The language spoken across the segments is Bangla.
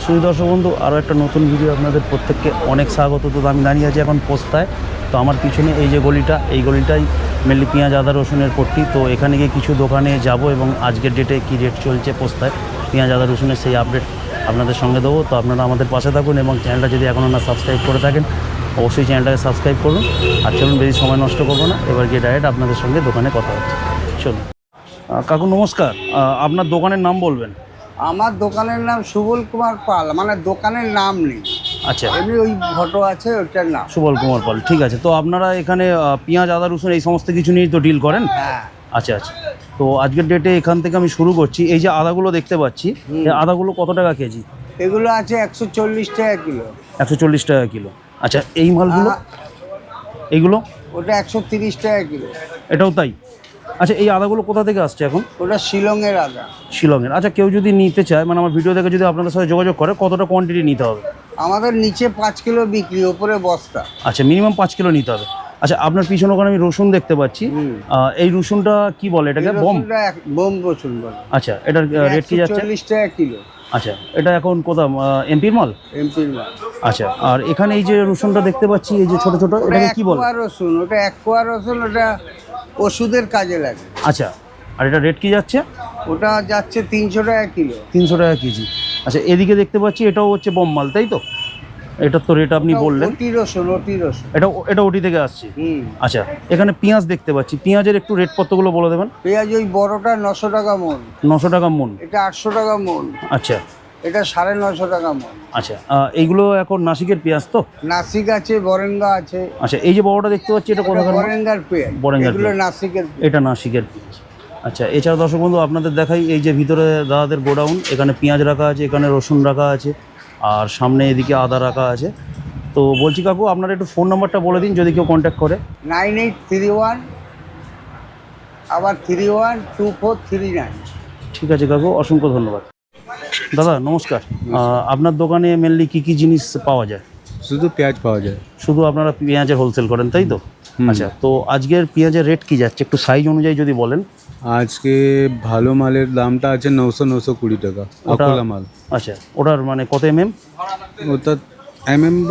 সুধী দর্শক বন্ধু, আরও একটা নতুন ভিডিও আপনাদের প্রত্যেককে অনেক স্বাগত। তো আমি দাঁড়িয়ে আছি এখন পোস্তায়। তো আমার পিছনে এই যে গলিটা, এই গলিটাই মেনলি পেঁয়াজ আদা রসুনের পট্টি। তো এখানে গিয়ে কিছু দোকানে যাব এবং আজকের ডেটে কী রেট চলছে পোস্তায় পেঁয়াজ আদা রসুনের সেই আপডেট আপনাদের সঙ্গে দেবো। তো আপনারা আমাদের পাশে থাকুন এবং চ্যানেলটা যদি এখনও না সাবস্ক্রাইব করে থাকেন অবশ্যই চ্যানেলটাকে সাবস্ক্রাইব করুন। আর চলুন, বেশি সময় নষ্ট করবো না, এবার গিয়ে ডাইরেক্ট আপনাদের সঙ্গে দোকানে কথা হচ্ছে। চলুন। কাকু নমস্কার, আপনার দোকানের নাম বলবেন? আমার দোকানের নাম সুবল কুমার পাল, মানে দোকানের নাম নেই, আচ্ছা, এমনি ওই ফটো আছে ওটার নাম। সুবল কুমার পাল, ঠিক আছে। তো আপনারা এখানে পেঁয়াজ আদা রসুন এই সমস্ত কিছু নিয়েই তো ডিল করেন? হ্যাঁ। আচ্ছা আচ্ছা। তো আজকের ডেটে এখান থেকে আমি শুরু করছি। এই যে আদাগুলো দেখতে পাচ্ছি, এই আদাগুলো কত টাকা কেজি? এগুলো আছে 140 টাকা কিলো। 140 টাকা কিলো। আচ্ছা, এই মালগুলো এইগুলো? ওটা 130 টাকা কিলো। এটাও তাই? আচ্ছা, এই আদাগুলো কোথা থেকে আসছে এখন? ওটা শিলংয়ের আদা। শিলংয়ের। আচ্ছা, কেউ যদি নিতে চায়, মানে আমার ভিডিও দেখে যদি আপনাদের সাথে যোগাযোগ করে, কতটা কোয়ান্টিটি নিতে হবে? আমাদের নিচে 5 কিলো বিক্রি, ওপরে বস্তা। আচ্ছা, মিনিমাম 5 কিলো নিতে হবে। আচ্ছা, আপনার পিছনে ওখানে আমি রসুন দেখতে পাচ্ছি। এই রসুনটা কি বলে এটাকে? বোম রসুন বলে। আচ্ছা, এটার রেট কি যাচ্ছে? 140 টাকা কিলো। আচ্ছা, এটা এখন কোথা, এমপির মাল? এমপির মাল। আচ্ছা, আর এখানে এই যে রসুনটা দেখতে পাচ্ছি, এই যে ছোট ছোট, এটাকে কি বলে? রসুন। ওটা এক কোয়া রসুন, ওটা ওষুধের কাজে লাগে। আচ্ছা, আর এটা রেট কি যাচ্ছে? ওটা যাচ্ছে 300 টাকা কিলো। 300 টাকা কেজি। আচ্ছা, এদিকে দেখতে পাচ্ছি এটাও হচ্ছে বোম মাল, তাই তো? এটার তো রেট আপনি বললেন। ওটি রসুন। এটা ওটি থেকে আসছে। আচ্ছা, এখানে পেঁয়াজ দেখতে পাচ্ছি, পেঁয়াজের একটু রেট কতগুলো বলে দেবেন? পেঁয়াজ ওই বড়টা 900 টাকা মন। 900 টাকা মন? এটা 800 টাকা মন। আচ্ছা, এটা 950 টাকা মন। আচ্ছা, এইগুলো এখন নাসিকের পেঁয়াজ তো? নাসিক আছে, বরেঙ্গা আছে। আচ্ছা, এই যে বড়টা দেখতে পাচ্ছি, এটা কোথাকার? বরেঙ্গার পেঁয়াজ। বরেঙ্গার এগুলো পেঁয়াজ। নাসিকের পেঁয়াজ। এটা নাসিকের পেঁয়াজ। আচ্ছা, এছাড়া দর্শক বন্ধু আপনাদের দেখাই, এই যে ভিতরে দাদাদের গোডাউন, এখানে পেঁয়াজ রাখা আছে, এখানে রসুন রাখা আছে, আর সামনে এদিকে আদা রাখা আছে। তো বলছি কাকু, আপনারা একটু ফোন নাম্বারটা বলে দিন যদি কেউ কন্ট্যাক্ট করে। 9831 আবার 312439। ঠিক আছে কাকু, অসংখ্য ধন্যবাদ। দাদা নমস্কার, আপনার দোকানে মেনলি কী কী জিনিস পাওয়া যায়? শুধু পেঁয়াজ পাওয়া যায়। শুধু আপনারা পেঁয়াজের হোলসেল করেন, তাই তো? আচ্ছা, তো আজকের পেঁয়াজের রেট কি যাচ্ছে একটু সাইজ অনুযায়ী যদি বলেন। আজকে ভালো মালের দামটা আছে 920 টাকা, আকোলা মাল। আচ্ছা, ওটার মানে কত এমএম? ওটা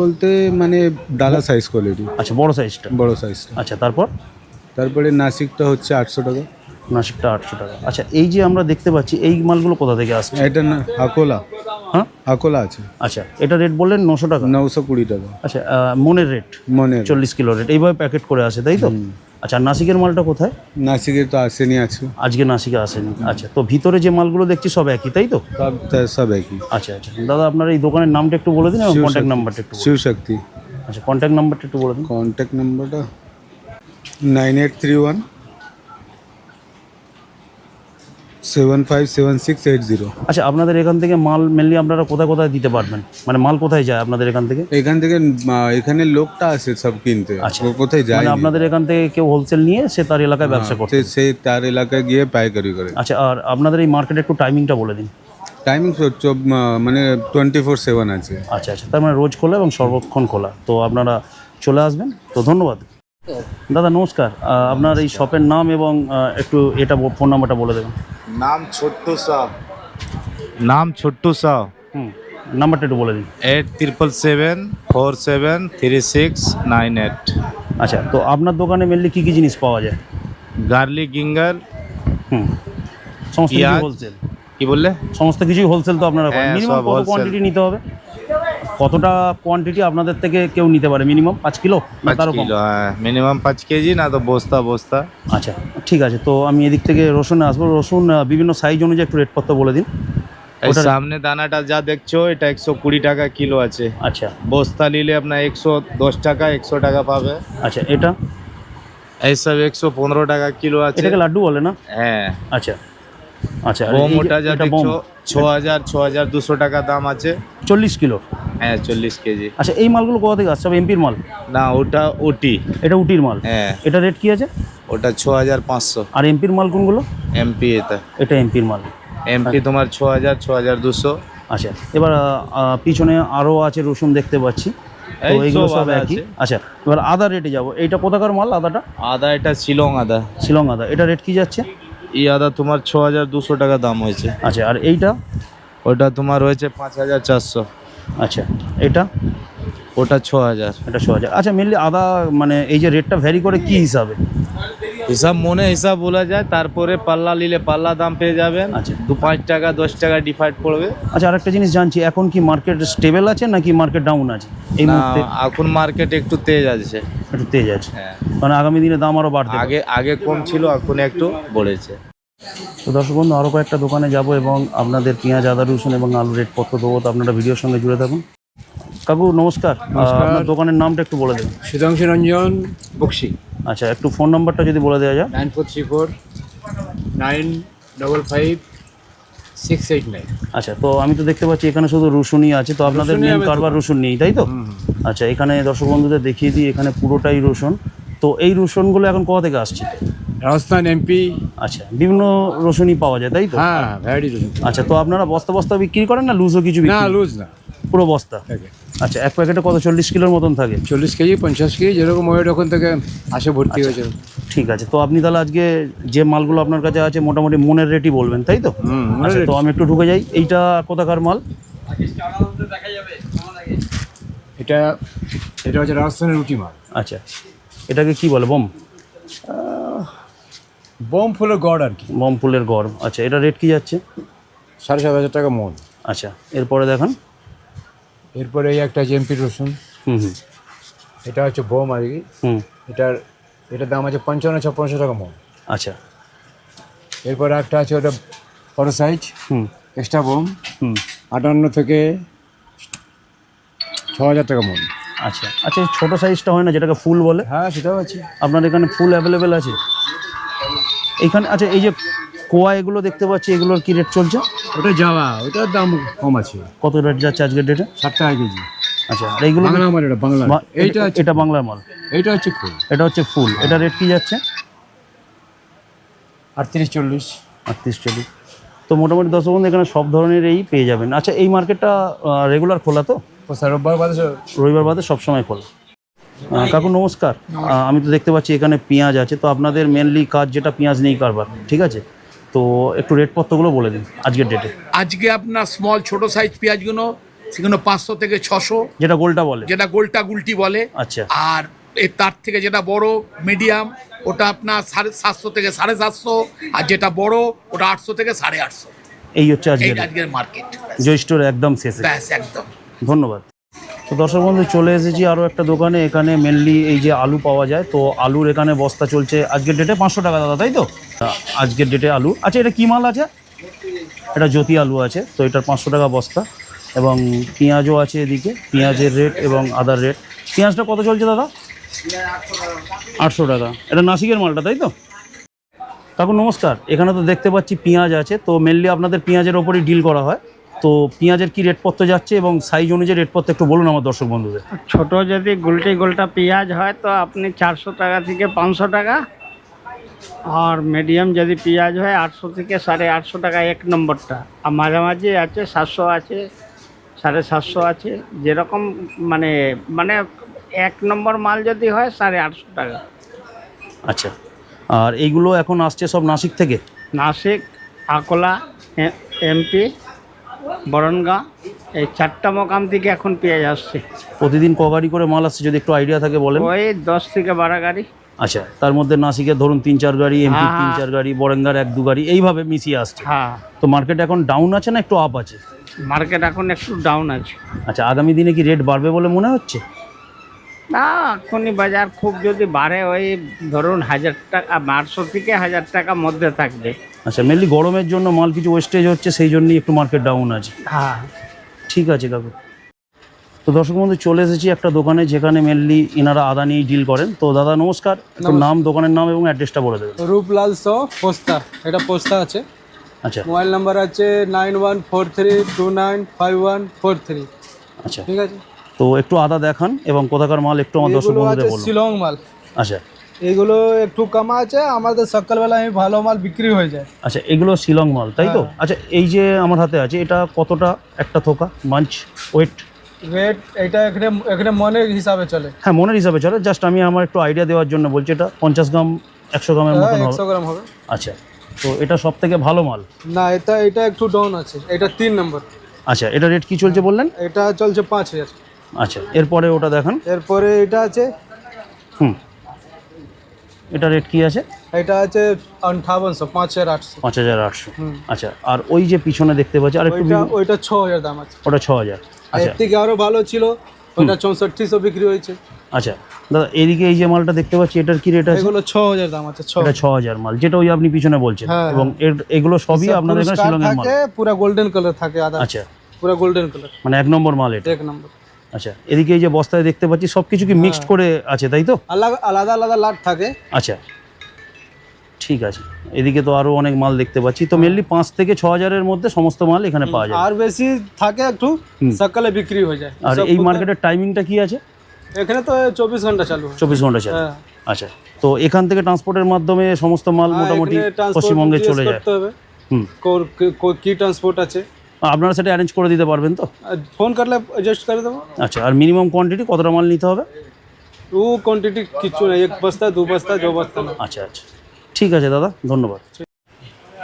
বলতে মানে ডালা সাইজ কোয়ালিটি। আচ্ছা, বড় সাইজটা? বড় সাইজটা। আচ্ছা, তারপরে নাসিকটা হচ্ছে 800 টাকা। নাসিকটা 800 টাকা। আচ্ছা, এই যে আমরা দেখতে পাচ্ছি এই মালগুলো কোথা থেকে আসছে? এটা না আকোলা। হ্যাঁ, আকোলা আছে। আচ্ছা, এটা রেট বললেন 900 টাকা? 920 টাকা। আচ্ছা, মনের রেট? 40 কিলো রেট এইভাবে প্যাকেট করে আসে, তাই তো? আচ্ছা, নাসিকের মালটা কোথায়? নাসিকের তো আসেনি আজকে নাসিকে আসেনি। আচ্ছা, তো ভিতরে যে মালগুলো দেখছি সব একই, তাই তো? সব একই। আচ্ছা আচ্ছা, দাদা আপনার এই দোকানের নামটা একটু বলে দিন এবং কন্ট্যাক্ট নাম্বারটা একটু। শিবশক্তি। আচ্ছা, কন্ট্যাক্ট নাম্বারটা একটু বলে দিন। কন্ট্যাক্ট নাম্বারটা 9831 757680। আচ্ছা, আপনাদের এখান থেকে মাল মেনলি আপনারা কোথায় কোথায় দিতে পারবেন, মানে মাল কোথায় যায় আপনাদের এখান থেকে? এখানে লোকটা আসে সব কিনতে। আচ্ছা, কোথায় যায়? মানে আপনাদের এখান থেকে কেউ হোলসেল নিয়ে সে তার এলাকায় ব্যবসা করতে? সে তার এলাকায় গিয়ে পাইকারি করে। আচ্ছা, আর আপনাদের এই মার্কেটে একটু টাইমিংটা বলে দিন। টাইমিং মানে 24/7 আছে। আচ্ছা আচ্ছা, তার মানে রোজ খোলা এবং সর্বক্ষণ খোলা, তো আপনারা চলে আসবেন। তো ধন্যবাদ দাদা, নমস্কার। আপনার এই শপের নাম এবং একটু এটা ফোন নাম্বারটা বলে দেবেন। नाम छोट्टू साव। নাম্বারটা একটু বলে দিন। 8777473698। আচ্ছা, তো আপনার দোকানে মেনলি কী কী জিনিস পাওয়া যায়? গার্লিক গিঙ্গার। সমস্ত কিছু পেঁয়াজ। হোলসেল? কি বললে? সমস্ত কিছুই হোলসেল তো আপনারা করেন? হ্যাঁ, মিনিমাম সব কত wholesale। কোয়ান্টিটি নিতে হবে? কতটা কোয়ান্টিটি আপনাদের থেকে কেউ নিতে পারে মিনিমাম? 5 কিলো না 5 তারও কম? কিলো, হ্যাঁ মিনিমাম 5 কেজি, না তো বস্তা বস্তা। আচ্ছা, ঠিক আছে। তো আমি এদিক থেকে রসুনে আসবো। রসুন বিভিন্ন সাইজ অনুযায়ী একটু রেট পত্র বলে দিন। এই সামনে দানাটা যা দেখছো এটা 120 টাকা কিলো আছে। আচ্ছা, বস্তা নিলে আপনার 110 টাকা 100 টাকা পাবে। আচ্ছা, এটা এইসব 115 টাকা কিলো আছে। এটাকে লাড্ডু বলে না? হ্যাঁ। আচ্ছা আচ্ছা, আর বোম ওটা যা এটা দেখছো 6200 টাকা দাম আছে। 40 কিলো? হ্যাঁ, 40 কেজি। আচ্ছা, এই মালগুলো কোথা থেকে আসছে? সব এমপির মাল? না, ওটা ওটি। এটা উটির মাল? হ্যাঁ। এটা রেট কি আছে? ওটা 6500। আর এমপির মাল কোনগুলো? এমপি এটা এমপির মাল। এমপি তোমার 6200। আচ্ছা, এবার পিছনে আরও আছে রসুন দেখতে পাচ্ছি, তো এইগুলো সব একই। আচ্ছা, এবার আদা রেটে যাবো। এইটা কোথাকার মাল আদাটা? আদা এটা শিলং আদা। শিলং আদা। এটা রেট কি যাচ্ছে? এই আদা তোমার 6200 টাকা দাম হয়েছে। আচ্ছা, আর এইটা? ওটা তোমার হয়েছে 5400। আচ্ছা, এটা ওটা 6000। এটা 6000। আচ্ছা, মেনলি আদা মানে এই যে রেটটা ভ্যারি করে কি হিসাবে? হিসাব মনে হিসাব বলা যায়, তারপরে পাল্লা নিলে পাল্লা দাম পেয়ে যাবেন। আচ্ছা। 5 টাকা 10 টাকা ডিফারেন্ট পড়বে। আচ্ছা, আরেকটা জিনিস জানছি, এখন কি মার্কেট স্টেবল আছে নাকি মার্কেট ডাউন আছে এই না, মুহূর্তে? এখন মার্কেট একটু তেজ আছে। একটু তেজ আছে, হ্যাঁ, মানে আগামী দিনে দাম আরও বাড়তে পারে। আগে আগে কম ছিল, এখন একটু বলেছে। তো দর্শক বন্ধু, আরও কয়েকটা দোকানে যাব এবং আপনাদের পেঁয়াজ, আদা, রসুন এবং আলু রেট পত্র দেবো, তো আপনারা ভিডিওর সঙ্গে জুড়ে থাকুন। কাকু নমস্কার, আপনার দোকানের নামটা একটু বলে দেবেন। সুধাংশু রঞ্জন বক্সি, আচ্ছা, একটু ফোন নাম্বারটা যদি বলে দেওয়া যায়। 9434956689। আচ্ছা, তো আমি তো দেখতে পাচ্ছি এখানে শুধু রসুনই আছে, তো আপনাদের রসুনই মেন আমি কারবার রসুন নেই, তাই তো? আচ্ছা, এখানে দর্শক বন্ধুদের দেখিয়ে দিই, এখানে পুরোটাই রসুন। তো এই রসুনগুলো এখন কোথা থেকে আসছে? রাজস্থান, এমপি। আচ্ছা, বিভিন্ন রসুনই পাওয়া যায়, তাই তো? হ্যাঁ, ভ্যারাইটি রসুন। আচ্ছা, তো আপনারা বস্তা বস্তা বিক্রি করেন না লুজও কিছু না, বিক্রি? লুজ না, পুরো বস্তা। থাকে। আচ্ছা, এক প্যাকেটে কত 40 কিলোর মতন থাকে? 40 কেজি, 50 কেজি, যেরকম ওয়েট ওখান থেকে আসে ভর্তি হয়েছে। ঠিক আছে, তো আপনি তাহলে আজকে যে মালগুলো আপনার কাছে আছে মোটামুটি মনের রেটই বলবেন, তাই তো? মনের আচ্ছা, তো rate। আমি একটু ঢুকে যাই। এইটা কোথাকার মাল? এটা এটা হচ্ছে রাজস্থানের রুটি মাল। আচ্ছা, এটাকে কি বলে? বোম ফুলের গড় আর কি। বম ফুলের গড়। আচ্ছা, এটা রেট কি যাচ্ছে? 7,500 টাকা মন। আচ্ছা, এরপরে দেখান। এরপরে এই একটা আছে এমপি রসুন, হুম হুম এটা হচ্ছে বোম আর কি। হুম এটার দাম আছে 55-56 টাকা মন। আচ্ছা। এরপরে একটা আছে ওটা বড় সাইজ, হুম এক্সট্রা বোম, হুম 58 থেকে 6,000 টাকা মন। আচ্ছা আচ্ছা, এই ছোটো সাইজটা হয় না যেটাকে ফুল বলে? হ্যাঁ, সেটাও আছে। আপনার এখানে ফুল অ্যাভেলেবেল আছে এইখানে? আচ্ছা, এই যে কোয়া এগুলো দেখতে পাচ্ছি, এগুলোর কি রেট চলছে? ওটা যাওয়া, ওটার দাম কম আছে, কত রেট যাচ্ছে আজকের ডেটে? 7 টাকা কেজি। আচ্ছা, আর এইগুলো? বাংলা মাল, এটা বাংলা। এইটা আছে, এটা বাংলার মাল, এইটা হচ্ছে ফুল। এটা হচ্ছে ফুল। এটা রেট কি যাচ্ছে? 38-40। 38-40। তো মোটামুটি দর্শক বন্ধু, এখানে সব ধরনের এই পেয়ে যাবেন। আচ্ছা, এই মার্কেটটা রেগুলার খোলা তো? রোববার বাদে রবিবার বাদে সবসময় খোলা। কাকু নমস্কার, আমি তো দেখতে পাচ্ছি এখানে পেঁয়াজ আছে, তো আপনাদের মেনলি কাজ যেটা পেঁয়াজ নেই কারবার, ঠিক আছে? তো একটু রেট পত্রগুলো বলে দিন আজকের ডেটে। আজকে আপনার স্মল ছোট সাইজ পেঁয়াজগুলো সেগুলো 500 থেকে 600, যেটা গোলটা বলে? যেটা গোলটা গুলটি বলে। আচ্ছা। আর এর তার থেকে যেটা বড় মিডিয়াম, ওটা আপনার 750 থেকে 750, আর যেটা বড় ওটা 800 থেকে 850। এই হচ্ছে এই আজকের আজকের মার্কেট, জয়স্টোর একদম শেষে। ব্যাস একদম। ধন্যবাদ। তো দর্শক বন্ধু, চলে এসেছি আরও একটা দোকানে। এখানে মেনলি এই যে আলু পাওয়া যায়, তো আলুর এখানে বস্তা চলছে আজকের ডেটে 500 টাকা দাদা, তাই তো? আজকের ডেটে আলু। আচ্ছা, এটা কি মাল আছে? এটা জ্যোতি আলু আছে, তো এটার 500 টাকা বস্তা। এবং পেঁয়াজও আছে এদিকে, পেঁয়াজের রেট এবং আদার রেট। পেঁয়াজটা কত চলছে দাদা? 800 টাকা। এটা নাসিকের মালটা, তাই তো? কাকু নমস্কার, এখানে তো দেখতে পাচ্ছি পেঁয়াজ আছে, তো মেনলি আপনাদের পেঁয়াজের ওপরই ডিল করা হয়। তো পেঁয়াজের কি রেট পত্র যাচ্ছে এবং সাইজ অনুযায়ী রেট পত্র একটু বলুন আমার দর্শক বন্ধুদের। ছোট যদি গোলটা পেঁয়াজ হয় তো আপনি 400 টাকা থেকে 500 টাকা, আর মিডিয়াম যদি পেঁয়াজ হয় 800 থেকে 850 টাকা এক নম্বরটা। আর মাঝামাঝি আছে 700 আছে, 750 আছে, যেরকম মানে মানে এক নম্বর মাল যদি হয় 850 টাকা। আচ্ছা, আর এইগুলো এখন আসছে সব নাসিক থেকে? নাসিক, আকোলা, এমপি, বরনগাঁ, এই 4টা মোকাম থেকে এখন পেঁয়াজ আসছে। প্রতিদিন ক গাড়ি করে মাল আসছে যদি একটু আইডিয়া থাকে বলেন? ওই 10 থেকে 12 গাড়ি। আচ্ছা, তার মধ্যে নাসিকের ধরুন 3-4 গাড়ি, এমপি হ্যাঁ। 3-4 গাড়ি, বরেঙ্গার 1-2 গাড়ি, এইভাবে মিশিয়ে আসছে। হ্যাঁ, তো মার্কেট এখন ডাউন আছে না একটু আপ আছে? মার্কেট এখন একটু ডাউন আছে। আচ্ছা, আগামী দিনে কি রেট বাড়বে বলে মনে হচ্ছে? না, এখনই বাজার খুব যদি বাড়ে ওই ধরুন 1000 টাকা, 800 থেকে 1000 টাকা মধ্যে থাকবে। আচ্ছা, মেনলি গরমের জন্য মাল কিছু ওয়েস্টেজ হচ্ছে, সেই জন্যই একটু মার্কেট ডাউন আছে। হ্যাঁ, ঠিক আছে কাকু। তো দর্শক বন্ধু, চলে এসেছি একটা দোকানে যেখানে মেনলি এনারা আদা নিয়েই ডিল করেন। তো দাদা নমস্কার, একটু নাম, দোকানের নাম এবং অ্যাড্রেসটা বলে দেবেন। রূপলাল শ পোস্তা, এটা পোস্তা আছে। আচ্ছা মোবাইল নাম্বার আছে 9143295143। আচ্ছা, ঠিক আছে। তো একটু আদা দেখান এবং কোথাকার মাল একটু আমার দর্শক এগুলো বন্ধুদের আছে বলুন। শিলং মাল। আচ্ছা এগুলো একটু কম আছে, আমাদের সকালবেলা আমি ভালো মাল বিক্রি হয়ে যায়। আচ্ছা, এগুলো শিলং মাল, তাই তো? আচ্ছা, এই যে আমার হাতে আছে, এটা কতটা একটা থোকা মাঞ্চ ওয়েট? রেট এটা এখানে এখানে মনের হিসাবে চলে। হ্যাঁ, মনের হিসাবে চলে, জাস্ট আমি আমার একটু আইডিয়া দেওয়ার জন্য বলছি। এটা 50 গ্রাম 100 গ্রামের মতন হবে? 100 গ্রাম হবে। আচ্ছা, তো এটা সব থেকে ভালো মাল। না এটা এটা একটু ডাউন আছে, এটা 3 নম্বর। আচ্ছা, এটা রেট কি চলছে বললেন? এটা চলছে 5000। আচ্ছা, এরপরে ওটা দেখান। এরপরে এটা আছে, হুম, এটা রেট কি আছে? এটা আছে 5800, 5800। 5800। আচ্ছা, আর ওই যে পিছনে দেখতে পাচ্ছি আর একটু ওইটা 6000 দাম আছে। ওটা 6000। আচ্ছা এর থেকে আরো ভালো ছিল, ওটা 6400 বিক্রি হয়েছে। আচ্ছা দাদা, এদিকে এই যে মালটা দেখতে পাচ্ছি, এটার কি রেট আছে? এগুলো 6000 দাম আছে। এটা 6000 মাল, যেটা ওই আপনি পিছনে বলছেন। হ্যাঁ, এবং এগুলো সবই আপনাদের এখানে শিলংয়ের মাল? থাকে, পুরো গোল্ডেন কালার থাকে আদা। আচ্ছা, পুরো গোল্ডেন কালার, মানে 1 নম্বর মাল এটা। 1 নম্বর। আচ্ছা, এদিকে এই যে বস্তায় দেখতে পাচ্ছি সবকিছু কি মিক্সড করে আছে, তাই তো? আলাদা আলাদা লাট থাকে। আচ্ছা, ঠিক আছে। এদিকে তো আরো অনেক মাল দেখতে পাচ্ছি। তো মেনলি 5 থেকে 6000 এর মধ্যে সমস্ত মাল এখানে পাওয়া যায়। আর বেশি থাকে একটু সকালে বিক্রি হয়ে যায়। আর এই মার্কেটের টাইমিংটা কি আছে? এখানে তো 24 ঘন্টা চালু হয়। 24 ঘন্টা চলে। হ্যাঁ। আচ্ছা, তো এখান থেকে ট্রান্সপোর্টের মাধ্যমে সমস্ত মাল মোটামুটি এখানে transport পশ্চিমবঙ্গে জিজ্ঞেস চলে যায়। করতে হবে। হুম, কি ট্রান্সপোর্ট আছে, আপনারা সেটা অ্যারেঞ্জ করে দিতে পারবেন তো? ফোন করলে অ্যাডজাস্ট করে দেবো। আচ্ছা, আর মিনিমাম কোয়ান্টিটি কতটা মাল নিতে হবে? ও কোয়ান্টিটি কিছু না, 1 বস্তা 2 বস্তা 2 বস্তা না। আচ্ছা আচ্ছা, ঠিক আছে দাদা, ধন্যবাদ।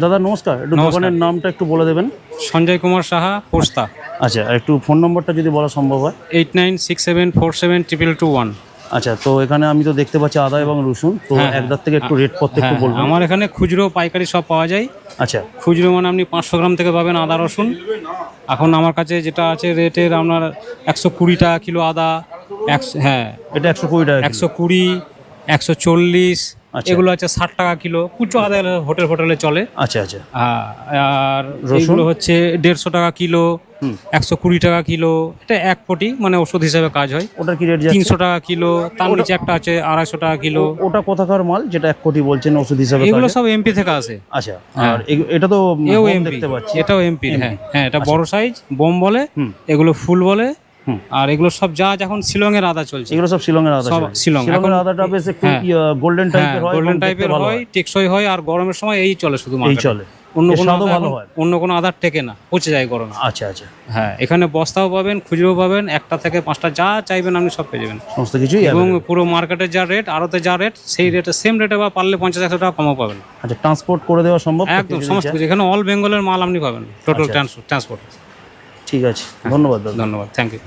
দাদা নমস্কার, একটু দোকানের নামটা একটু বলে দেবেন। সঞ্জয় কুমার সাহা, পোস্তা। আচ্ছা, আর একটু ফোন নম্বরটা যদি বলা সম্ভব হয়। 8967472221। আচ্ছা, তো এখানে আমি তো দেখতে পাচ্ছি আদা এবং রসুন, তো হ্যাঁ, একদার থেকে একটু রেট পত্র একটু হ্যাঁ, বলবেন। আমার এখানে খুচরো পাইকারি সব পাওয়া যায়। আচ্ছা, খুচরো মানে আপনি 500 গ্রাম থেকে পাবেন আদা রসুন। এখন আমার কাছে যেটা আছে রেটের আপনার 120 টাকা কিলো আদা। হ্যাঁ, এটা 120 টাকা কিলো। 120, 140, আচ্ছা। এগুলো আছে 60 টাকা কিলো। কুচো আদা হোটেলে চলে। আচ্ছা আচ্ছা, আর রসুন? এগুলো হচ্ছে 150 টাকা কিলো, 120 টাকা কিলো। এটা 1 কোটি মানে ওষুধ হিসেবে কাজ হয়। ওটার কি রেট যাচ্ছে? 300 টাকা কিলো। তার নিচে একটা আছে 250 টাকা কিলো। ওটা কোথাকার মাল যেটা 1 কোটি বলছেন ওষুধ হিসাবে এগুলো কাজে? সব এমপি থেকে আসে। আচ্ছা, আর এটা তো এও বোম এমপি, দেখতে পাচ্ছি। এটাও এমপি। হ্যাঁ হ্যাঁ, এটা বড় সাইজ বোম বলে, এগুলো ফুল বলে। আর এগুলো সব যা এখন শিলংয়ের আদা চলছে। এগুলো সব শিলংয়ের আদা। সব শিলং। শিলংয়ের আদাটা বেশ একটু গোল্ডেন টাইপের হয়। গোল্ডেন টাইপের হয়, টেকসই হয়। আর গরমের সময় এই চলে শুধু এই মার্কেটে। চলে, অন্য এর কোনো স্বাদও আদা ভালো এখন- হয়। অন্য কোনো আদার টেকে না, পচে যায় গরমে। আচ্ছা আচ্ছা, হ্যাঁ, এখানে বস্তাও পাবেন, খুচরো পাবেন, 1টা থেকে 5টা যা চাইবেন আপনি সব পেয়ে যাবেন। সমস্ত কিছুই এবং available। পুরো মার্কেটের যা রেট, আড়তে যা রেট, সেই রেটে সেম রেটে বা পারলে 50-100 টাকা কমও পাবেন। আচ্ছা, ট্রান্সপোর্ট করে দেওয়া সম্ভব তো? একদম সমস্ত কিছু এখানে অল বেঙ্গলের মাল আপনি পাবেন, টোটাল আচ্ছা। ট্রান্সপোর্ট। ঠিক আছে, ধন্যবাদ দাদা। ধন্যবাদ, থ্যাংক ইউ।